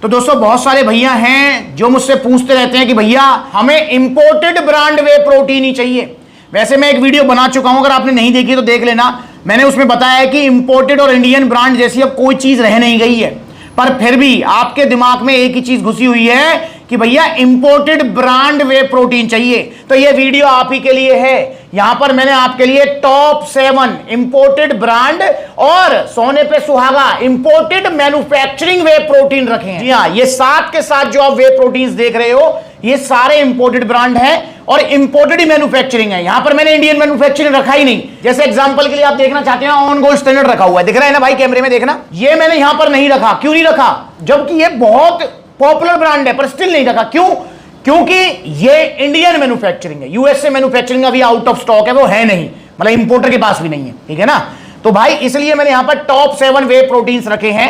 तो दोस्तों बहुत सारे भैया हैं जो मुझसे पूछते रहते हैं कि भैया हमें इंपोर्टेड ब्रांड वे प्रोटीन ही चाहिए। वैसे मैं एक वीडियो बना चुका हूं, अगर आपने नहीं देखी तो देख लेना। मैंने उसमें बताया है कि इंपोर्टेड और इंडियन ब्रांड जैसी अब कोई चीज रह नहीं गई है, पर फिर भी आपके दिमाग में एक ही चीज घुसी हुई है कि भैया इंपोर्टेड ब्रांड वे प्रोटीन चाहिए। तो ये वीडियो आप ही के लिए है। यहां पर मैंने आपके लिए टॉप 7 इंपोर्टेड ब्रांड और सोने पे सुहागा इंपोर्टेड मैन्युफैक्चरिंग वे प्रोटीन रखे हैं। जी हाँ, ये 7 के साथ जो आप वे प्रोटीन्स देख रहे हो ये सारे इंपोर्टेड ब्रांड हैं और इंपोर्टेड ही मैन्युफैक्चरिंग है। यहां पर मैंने इंडियन मैन्युफैक्चरिंग रखा ही नहीं। जैसे एग्जांपल के लिए आप देखना चाहते हैं, ऑन गोल्ड स्टैंडर्ड रखा हुआ है, दिख रहा है ना भाई कैमरे में, देखना। ये मैंने यहां पर नहीं रखा। क्यों नहीं रखा? जबकि ये बहुत पॉपुलर ब्रांड है, पर स्टिल नहीं रखा। क्यों? क्योंकि ये इंडियन मैन्युफैक्चरिंग है। यूएसए मैन्युफैक्चरिंग अभी आउट ऑफ स्टॉक है, वो है नहीं, मतलब इंपोर्टर के पास भी नहीं है, ठीक है ना। तो भाई इसलिए मैंने यहां पर टॉप 7 वे प्रोटीन्स रखे हैं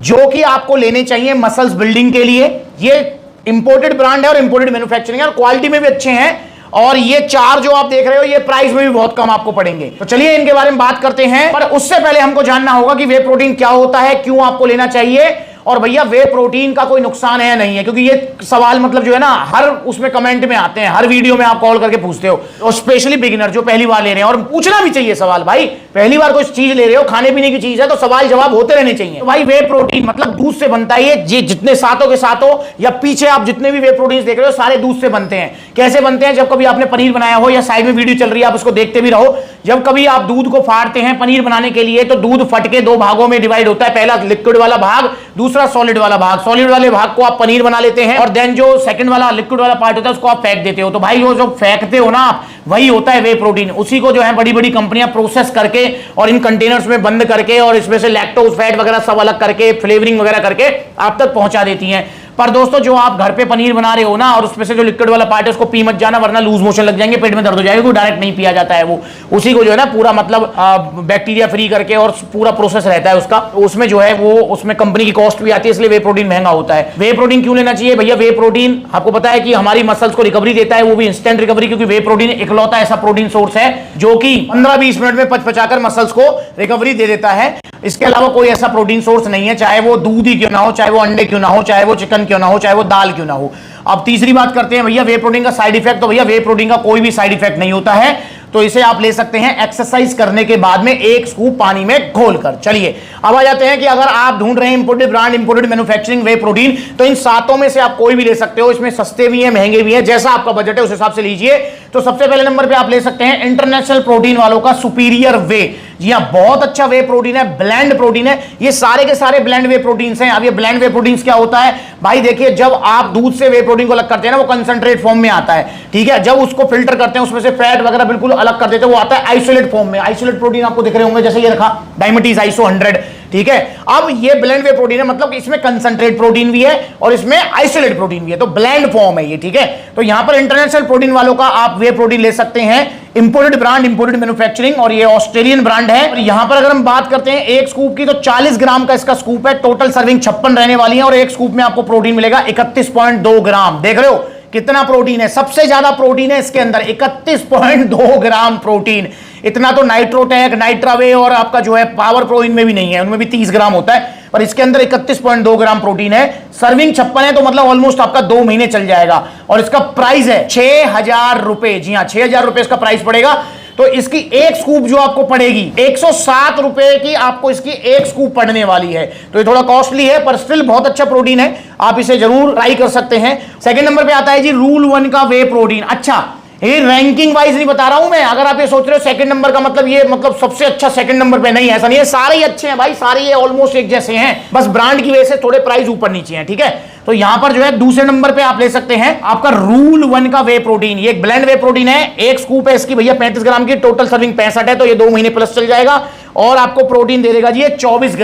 जो कि आपको लेने चाहिए मसल्स बिल्डिंग के लिए। ये इंपोर्टेड ब्रांड है और इंपोर्टेड मैन्युफैक्चरिंग है और क्वालिटी में भी अच्छे हैं। और ये 4 जो आप देख रहे हो ये प्राइस में भी बहुत कम आपको पड़ेंगे। तो चलिए इनके बारे में बात करते हैं, पर उससे पहले हमको जानना होगा कि वे प्रोटीन क्या होता है, क्यों आपको लेना चाहिए, और भैया वे प्रोटीन का कोई नुकसान है या नहीं है। क्योंकि ये सवाल मतलब जो है ना हर उसमें कमेंट में आते हैं, हर वीडियो में आप कॉल करके पूछते हो, और स्पेशली बिगिनर जो पहली बार ले रहे हैं। और पूछना भी चाहिए सवाल, भाई पहली बार कोई चीज ले रहे हो, खाने पीने की चीज है, तो सवाल जवाब होते रहने चाहिए। तो भाई वे प्रोटीन मतलब दूध से बनता है। ये जितने सातों के सातों या पीछे आप जितने भी वे प्रोटीन देख रहे हो सारे दूध से बनते हैं। कैसे बनते हैं? जब कभी आपने पनीर बनाया हो या साइड में वीडियो चल रही है आप उसको देखते भी रहो, जब कभी आप दूध को फाड़ते हैं पनीर बनाने के लिए तो दूध फट के 2 भागों में डिवाइड होता है। पहला लिक्विड वाला भाग, दूसरा सॉलिड वाला भाग। सॉलिड वाले भाग को आप पनीर बना लेते हैं और देन जो सेकंड वाला लिक्विड वाला पार्ट होता है उसको आप फेंक देते हो। तो भाई वो जो फेंकते हो ना आप, वही होता है वे प्रोटीन। उसी को जो है बड़ी बड़ी कंपनियां प्रोसेस करके और इन कंटेनर्स में बंद करके और इसमें से लैक्टोज फैट वगैरह सब अलग करके फ्लेवरिंग वगैरह करके आप तक पहुंचा देती हैं। पर दोस्तों जो आप घर पे पनीर बना रहे हो ना और उसमें से जो लिक्विड वाला पार्ट है उसको पी मत जाना, वरना लूज मोशन लग जाएंगे, पेट में दर्द हो जाएगा। वो डायरेक्ट नहीं पिया जाता है, वो उसी को जो है ना पूरा मतलब बैक्टीरिया फ्री करके और पूरा प्रोसेस रहता है उसका, उसमें जो है वो उसमें कंपनी की कॉस्ट भी आती है, इसलिए वे प्रोटीन महंगा होता है। वे प्रोटीन क्यों लेना चाहिए भैया? वे प्रोटीन आपको पता है कि हमारी मसल्स को रिकवरी देता है, वो भी इंस्टेंट रिकवरी, क्योंकि वे प्रोटीन इकलौता ऐसा प्रोटीन सोर्स है जो कि 15-20 मिनट में पचाकर मसल्स को रिकवरी दे देता है। इसके अलावा कोई ऐसा प्रोटीन सोर्स नहीं है, चाहे वो दूध ही क्यों ना हो, चाहे वो अंडे क्यों ना हो, चाहे वो चिकन क्यों ना हो, चाहे वो दाल क्यों ना हो। अब तीसरी बात करते हैं भैया वे प्रोटीन का साइड इफेक्ट। तो भैया वे प्रोटीन का कोई भी साइड इफेक्ट नहीं होता है, तो इसे आप ले सकते हैं एक्सरसाइज करने के बाद में 1 स्कूप पानी में घोलकर। चलिए अब आ जाते हैं कि अगर आप ढूंढ रहे हैं इंपोर्टेड ब्रांड, इंपोर्टेड मैन्युफैक्चरिंग वे प्रोटीन, तो इन 7 में से आप कोई भी ले सकते हो। इसमें सस्ते भी हैं, महंगे भी हैं, जैसा आपका बजट है उस हिसाब से लीजिए। तो सबसे पहले नंबर पे आप ले सकते हैं इंटरनेशनल प्रोटीन वालों का सुपीरियर वे। जी हां, बहुत अच्छा वे प्रोटीन है, ब्लेंड प्रोटीन है। ये सारे के सारे ब्लेंड वे प्रोटीन्स हैं। अब ये ब्लेंड वे प्रोटीन्स क्या होता है भाई? देखिए, जब आप दूध से वे प्रोटीन को अलग करते हैं ना, वो कंसंट्रेट फॉर्म में आता है, ठीक है। जब उसको फिल्टर करते हैं उसमें से फैट वगैरह बिल्कुल अलग कर देते हैं, वो आता है आइसोलेट फॉर्म में। आइसोलेट प्रोटीन आपको दिख रहे होंगे, जैसे ये रखा डायमिटीज आइसो 100, ठीक है। अब ये ब्लेंड वे प्रोटीन है, मतलब इसमें कंसंट्रेट प्रोटीन भी है और इसमें आइसोलेट प्रोटीन भी है, तो ब्लेंड फॉर्म है ये, ठीक है। तो यहां पर इंटरनेशनल प्रोटीन वालों का आप वे प्रोटीन ले सकते हैं, इंपोर्टेड ब्रांड, इंपोर्टेड मैन्युफैक्चरिंग, और ये ऑस्ट्रेलियन ब्रांड है। और यहां पर अगर हम बात करते हैं 1 स्कूप की, तो 40 ग्राम का इसका स्कूप है। टोटल सर्विंग 56 रहने वाली है और 1 स्कूप में आपको प्रोटीन मिलेगा 31.2 ग्राम। देख रहे हो कितना प्रोटीन है? सबसे ज्यादा प्रोटीन है इसके अंदर, 31.2 ग्राम प्रोटीन। इतना तो नाइट्रोटेक, नाइट्रावे और आपका जो है पावर प्रो इनमें भी नहीं है, उनमें भी 30 ग्राम होता है, पर इसके अंदर 31.2 ग्राम प्रोटीन है। सर्विंग 56 है, तो मतलब ऑलमोस्ट आपका 2 महीने चल जाएगा। और इसका प्राइस है 6000 रुपए। जी हाँ, 6000 रुपए इसका प्राइस पड़ेगा। तो इसकी 1 स्कूप जो आपको पड़ेगी 107 रुपए की, आपको इसकी 1 स्कूप पड़ने वाली है। तो ये थोड़ा कॉस्टली है, पर स्टिल बहुत अच्छा प्रोटीन है, आप इसे जरूर ट्राई कर सकते हैं। सेकंड नंबर पे आता है जी रूल 1 का वे प्रोटीन। अच्छा, ये रैंकिंग वाइज नहीं बता रहा हूं मैं। अगर आप ये सोच रहे हो सेकंड नंबर का मतलब ये मतलब सबसे अच्छा सेकंड नंबर पे, नहीं, ऐसा नहीं है। सारे ही अच्छे हैं भाई, सारे ये ऑलमोस्ट एक जैसे हैं, बस ब्रांड की वजह से थोड़े प्राइस ऊपर नीचे हैं, ठीक है। तो यहां पर जो है दूसरे नंबर पे आप ले सकते हैं आपका रूल 1 का वे प्रोटीन। ये एक ब्लेंड वे प्रोटीन है, 1 स्कूप है इसकी भैया 35 ग्राम की, टोटल सर्विंग 65 है, तो ये 2 महीने प्लस चल जाएगा। और आपको प्रोटीन दे देगा जी ये 24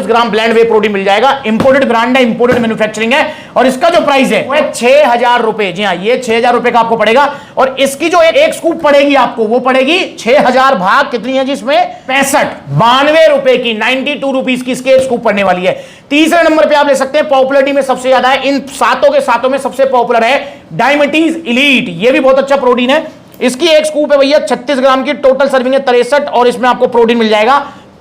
ग्राम ब्लेंड वे प्रोटीन मिल जाएगा। इंपोर्टेड ब्रांड है, इंपोर्टेड मैन्युफैक्चरिंग है, और इसका जो प्राइस है वो है 6000 रुपए। जी हाँ, ये 6000 रुपए का आपको पड़ेगा। और इसकी जो 1 स्कूप पड़ेगी आपको, वो पड़ेगी 6000 भाग कितनी है जी इसमें 65, 92 रुपए की, 92 रुपीज की इसकी 1 स्कूप पड़ने वाली है। तीसरे नंबर पे आप ले सकते हैं, पॉपुलरिटी में सबसे ज्यादा है, इन 7 के 7 में सबसे पॉपुलर है डायमिटीज इलीट। ये भी बहुत अच्छा प्रोटीन है। इसकी 1 स्कूप है भैया 36 ग्राम की, टोटल सर्विंग है 63, और इसमें आपको प्रोटीन मिल जाएगा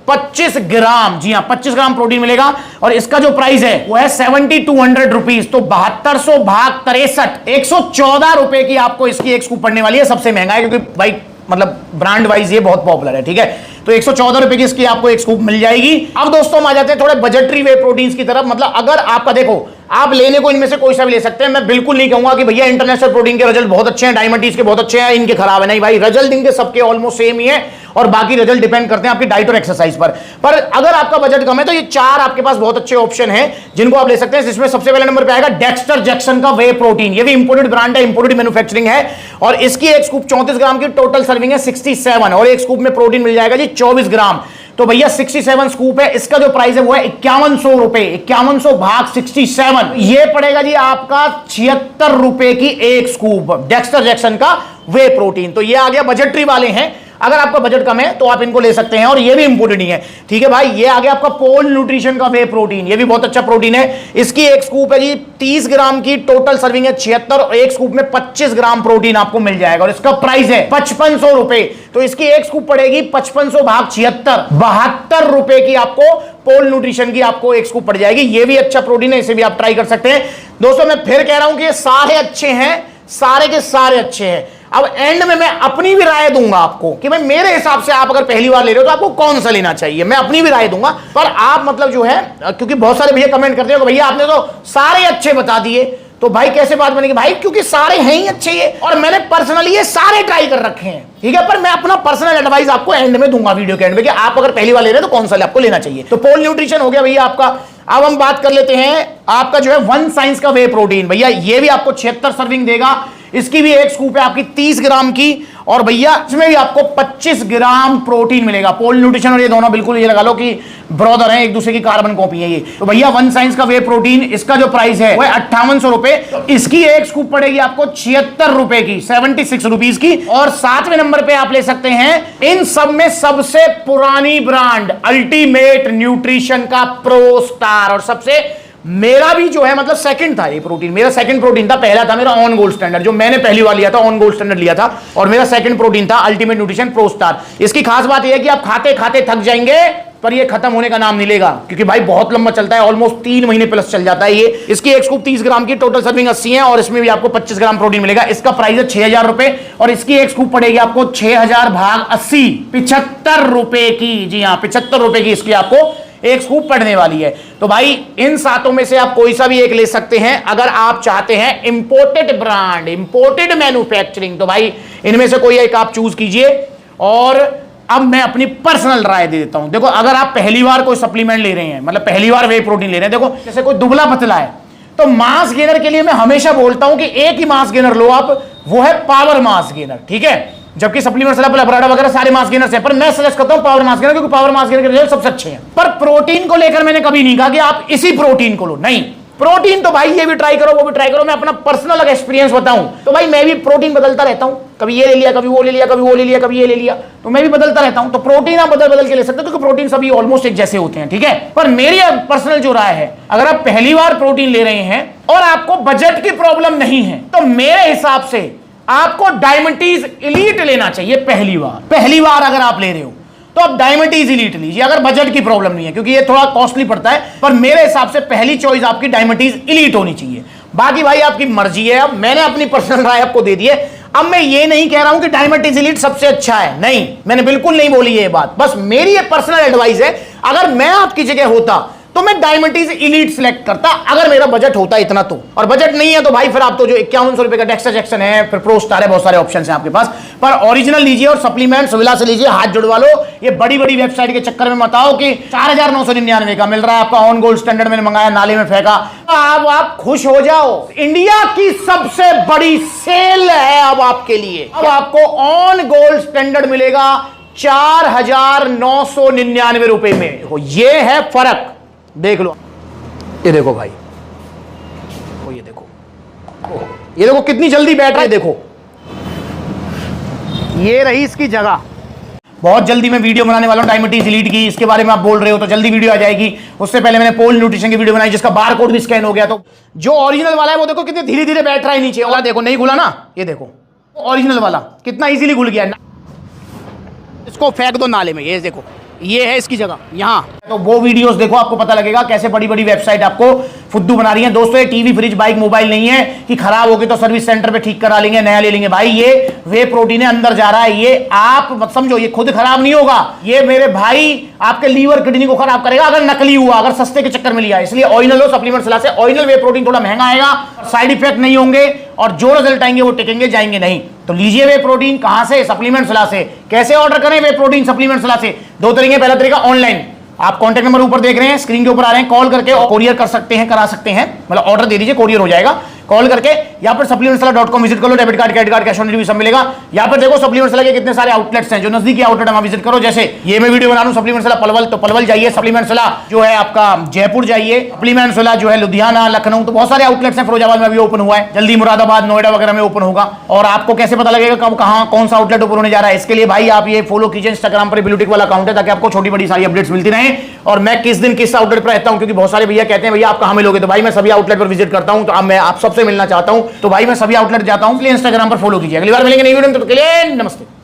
25 ग्राम, जी हाँ 25 ग्राम प्रोटीन मिलेगा। और इसका जो प्राइस है वो है 7200 रुपीज। तो 7200 भाग 63, 114 रुपए की आपको इसकी एक स्कूप पड़ने वाली है। सबसे महंगा है क्योंकि भाई मतलब ब्रांड वाइज ये बहुत पॉपुलर है, ठीक है। तो 114 रुपए की इसकी आपको एक स्कूप मिल जाएगी। अब दोस्तों हम आ जाते हैं थोड़े बजटरी वे प्रोटीन्स की तरफ। मतलब अगर आपका देखो, आप लेने को इनमें से कोई सा भी ले सकते हैं। मैं बिल्कुल नहीं कहूंगा कि भैया इंटरनेशनल प्रोटीन के रिजल्ट बहुत अच्छे हैं, डायमंडीज के बहुत अच्छे हैं, इनके खराब है। नहीं भाई, रिजल्ट इनके सबके ऑलमोस्ट सेम ही है और बाकी रिजल्ट डिपेंड करते हैं आपकी डाइट और एक्सरसाइज पर अगर आपका बजट कम है तो ये 4 आपके पास बहुत अच्छे ऑप्शन हैं जिनको आप ले सकते हैं। जिसमें सबसे पहले नंबर पे आएगा डेक्स्टर जैक्सन का वे प्रोटीन। ये भी इंपोर्टेड ब्रांड है, इंपोर्टेड मैन्युफैक्चरिंग है और इसकी एक स्कूप 34 ग्राम की टोटल सर्विंग है 67 और एक स्कूप में प्रोटीन मिल जाएगा जी 24 ग्राम। तो भैया 67 स्कूप है, इसका जो प्राइस है वो है 5100 रुपए। 5100 भाग 67, ये पड़ेगा जी आपका 76 रुपए की एक स्कूप डेक्स्टर जैक्सन का वे प्रोटीन। तो ये आ गया बजटरी वाले हैं। अगर आपका बजट कम है तो आप इनको ले सकते हैं और ये भी इंपोर्टेड ही है, ठीक है भाई। ये आ गया आपका पोल न्यूट्रिशन का वे प्रोटीन, ये भी बहुत अच्छा प्रोटीन है। इसकी एक स्कूप है जी 30 ग्राम की, टोटल सर्विंग है 76 और एक स्कूप में 25 ग्राम प्रोटीन आपको मिल जाएगा और इसका प्राइस है 5500 रुपए। तो इसकी एक स्कूप पड़ेगी 5500 भाग 76, 72 रुपए की आपको पोल न्यूट्रिशन की आपको एक स्कूप पड़ जाएगी। ये भी अच्छा प्रोटीन है, इसे भी आप ट्राई कर सकते हैं। दोस्तों मैं फिर कह रहा हूं कि ये सारे अच्छे हैं, सारे के सारे अच्छे हैं। अब एंड में मैं अपनी भी राय दूंगा आपको कि भाई मेरे हिसाब से आप अगर पहली बार ले रहे हो तो आपको कौन सा लेना चाहिए, मैं अपनी भी राय दूंगा। पर आप मतलब जो है, क्योंकि बहुत सारे भैया कमेंट करते हो कि भैया आपने तो सारे अच्छे बता दिए, तो भाई कैसे बात बनेगी भाई, क्योंकि सारे हैं ही अच्छे ये और मैंने पर्सनली ये सारे ट्राई कर रखे हैं, ठीक है। पर मैं अपना पर्सनल एडवाइस आपको एंड में दूंगा, वीडियो के एंड में, कि आप अगर पहली बार ले रहे हो तो कौन सा आपको लेना चाहिए। तो पोल न्यूट्रिशन हो गया भैया आपका। अब हम बात कर लेते हैं आपका जो है वन साइंस का वे प्रोटीन। भैया ये भी आपको 76 सर्विंग देगा। इसकी भी एक स्कूप है आपकी 30 ग्राम की और भैया इसमें भी आपको 25 ग्राम प्रोटीन मिलेगा। पोल न्यूट्रिशन और ये दोनों बिल्कुल ये लगा लो कि ब्रदर हैं, एक दूसरे की कार्बन कॉपी है ये। तो भैया वन साइंस का वे प्रोटीन, इसका जो प्राइस है वो है 5800 रुपए। तो इसकी एक स्कूप पड़ेगी आपको 76 रुपए की, 76 रुपीज की। और 7वें नंबर पे आप ले सकते हैं इन सब में सबसे पुरानी ब्रांड अल्टीमेट न्यूट्रिशन का प्रो स्टार। और सबसे मेरा भी जो है मतलब सेकंड था ये प्रोटीन, मेरा सेकंड प्रोटीन था। पहला था मेरा ऑन गोल्ड स्टैंडर्ड, जो मैंने पहली बार लिया था ऑन गोल्ड स्टैंडर्ड लिया था, और मेरा सेकंड प्रोटीन था अल्टीमेट न्यूट्रिशन प्रो स्टार। इसकी खास बात यह है कि आप खाते खाते थक जाएंगे पर ये खत्म होने का नाम नहीं लेगा, क्योंकि भाई बहुत लंबा चलता है, ऑलमोस्ट 3 महीने प्लस चल जाता है ये। इसकी एक स्कूप 30 ग्राम की, टोटल सर्विंग 80 है और इसमें भी आपको 25 ग्राम प्रोटीन मिलेगा। इसका प्राइस है 6000 रुपए और इसकी एक स्कूप पड़ेगी आपको 6000 भाग 80, 75 रुपए की। जी हाँ 75 रुपए की इसकी आपको एक स्कूप पड़ने वाली है। तो भाई इन सातों में से आप कोई सा भी एक ले सकते हैं अगर आप चाहते हैं इंपोर्टेड ब्रांड, इंपोर्टेड मैन्युफैक्चरिंग। तो भाई इनमें से कोई एक आप चूज कीजिए। और अब मैं अपनी पर्सनल राय दे देता हूं। देखो अगर आप पहली बार कोई सप्लीमेंट ले रहे हैं, मतलब पहली बार वे प्रोटीन ले रहे हैं, देखो जैसे कोई दुबला पतला है तो मास गेनर के लिए मैं हमेशा बोलता हूं कि एक ही मास गेनर लो आप, वो है पावर मास गेनर, ठीक है। जबकि सप्लीमेंट्स वगैरह सारे मास गेनर्स हैं, पर मैं सजेस्ट करता हूं पावर मास गेनर, क्योंकि पावर मास गेनर के रिजल्ट सबसे अच्छे हैं। पर प्रोटीन को लेकर मैंने कभी नहीं कहा कि आप इसी प्रोटीन को लो, नहीं। प्रोटीन तो भाई ये भी ट्राई करो, वो भी ट्राई करो। मैं अपना पर्सनल एक्सपीरियंस बताऊं तो भाई मैं भी प्रोटीन बदलता रहता हूं, कभी ये ले लिया, कभी वो ले लिया, कभी वो ले लिया, कभी ये ले लिया, तो मैं भी बदलता रहता हूं। तो प्रोटीन आप बदल बदल के ले सकते हो, क्योंकि प्रोटीन सभी ऑलमोस्ट एक जैसे होते हैं, ठीक है। पर मेरी पर्सनल जो राय है, अगर आप पहली बार प्रोटीन ले रहे हैं और आपको बजट की प्रॉब्लम नहीं है, तो मेरे हिसाब से आपको डायमंडीज एलीट लेना चाहिए। पहली बार अगर आप ले रहे हो तो आप डायमंडीज एलीट लीजिए, अगर बजट की प्रॉब्लम नहीं है, क्योंकि ये थोड़ा कॉस्टली पड़ता है। पर मेरे हिसाब से पहली चॉइस आपकी डायमंडीज एलीट होनी चाहिए। बाकी भाई आपकी मर्जी है। अब मैंने अपनी पर्सनल राय आपको दे दी है। अब मैं ये नहीं कह रहा हूं कि डायमंडीज एलीट सबसे अच्छा है, नहीं, मैंने बिल्कुल नहीं बोली ये बात। बस मेरी ये पर्सनल एडवाइस है, अगर मैं आपकी जगह होता तो मैं डायमंडीज एलीट सिलेक्ट करता, अगर मेरा बजट होता इतना तो। और बजट नहीं है तो भाई फिर आप तो जो 5100 रुपए का डेक्स्टर जैक्सन है, फिर प्रो स्टार है, बहुत सारे ऑप्शन हैं आपके पास। पर ओरिजिनल लीजिए और सप्लीमेंट सुविधा से लीजिए, हाथ जुड़वा लो। ये बड़ी बड़ी वेबसाइट के चक्कर में मत आओ कि 4999 का मिल रहा है आपका ऑन गोल्ड स्टैंडर्ड, मैंने मंगाया नाले में फेंका। अब आप खुश हो जाओ, इंडिया की सबसे बड़ी सेल है अब आपके लिए। अब आपको ऑन गोल्ड स्टैंडर्ड मिलेगा 4999 रुपए में। ये है फर्क, देख लो। ये देखो भाई, ये देखो, ये देखो कितनी जल्दी बैठ रहा है, देखो ये रही इसकी जगह। बहुत जल्दी मैं वीडियो बनाने वाला हूं डायमंडीज एलीट की, इसके बारे में आप बोल रहे हो तो जल्दी वीडियो आ जाएगी। उससे पहले मैंने पोल न्यूट्रिशन की वीडियो बनाई जिसका बार कोड भी स्कैन हो गया। तो जो ओरिजिनल वाला है वो देखो कितने धीरे धीरे बैठ रहा है नीचे, और देखो नहीं घुला ना, ये देखो ओरिजिनल वाला कितना इजीली घुल गया। इसको फेंक दो नाले में, ये देखो ये है इसकी जगह यहाँ। तो वो वीडियोस देखो, आपको पता लगेगा कैसे बड़ी बड़ी वेबसाइट आपको फुद्दू बना रही है। दोस्तों ये टीवी, फ्रिज, बाइक, मोबाइल नहीं है कि खराब हो गए तो सर्विस सेंटर पे ठीक करा लेंगे, नया ले लेंगे। भाई ये वे प्रोटीन है, अंदर जा रहा है, ये आप मत समझो, ये खुद खराब नहीं होगा, ये मेरे भाई आपके लीवर किडनी को खराब करेगा अगर नकली हुआ, अगर सस्ते के चक्कर में लिया। इसलिए ऑरिजिनल लो सप्लीमेंट सलाह से। ऑरिजिनल वे प्रोटीन थोड़ा महंगा आएगा, साइड इफेक्ट नहीं होंगे और जो रिजल्ट आएंगे वो टिकेंगे, जाएंगे नहीं। तो लीजिए वे प्रोटीन। कहां से? सप्लीमेंट सलाह से। कैसे ऑर्डर करें वे प्रोटीन सप्लीमेंट सलाह से? दो तरीके। पहला तरीका ऑनलाइन, आप कॉन्टैक्ट नंबर ऊपर देख रहे हैं, स्क्रीन के ऊपर आ रहे हैं, कॉल करके कोरियर कर सकते हैं, करा सकते हैं, मतलब ऑर्डर दे दीजिए, कोरियर हो जाएगा। कॉल करके यहाँ पर supplementsala.com विजिट करो, debit card, credit card, cash on delivery सब मिलेगा। यहाँ पर देखो सप्लीमेंट सलाह के कितने सारे आउटलेट्स हैं, जो नजदीकी आउटलेट वहां विजिट करो। जैसे ये मैं वीडियो बना रहा हूं सप्लीमेंट सलाह पलवल, तो पलवल जाइए। सप्लीमेंट सलाह जो है आपका जयपुर जाइए। सप्लीमेंट सलाह जो है लुधियाना, लखनऊ, तो बहुत सारे आउटलेट्स हैं। फिरोजाबाद में अभी ओपन हुआ है, जल्दी मुरादाबाद, नोएडा वगैरह में ओपन होगा। और आपको कैसे पता लगेगा कब कहां कौन सा आउटलेट ओपन होने जा रहा है? इसके लिए भाई आप ये फॉलो कीजिए, इंस्टाग्राम पर ब्लूटिक वाला अकाउंट है, ताकि आपको छोटी बड़ी सारी अपडेट्स मिलती रहे। और मैं किस दिन किस आउटलेट पर रहता हूं, क्योंकि बहुत सारे भैया कहते हैं भैया आप कहां मिलोगे, तो भाई मैं सभी आउटलेट पर विजिट करता हूं। तो अब मैं आप सबसे मिलना चाहता हूं, तो भाई मैं सभी आउटलेट जाता हूं, इंस्टाग्राम पर फॉलो कीजिए। अगली बार मिलेंगे नई वीडियो में, तो के लिए नमस्ते।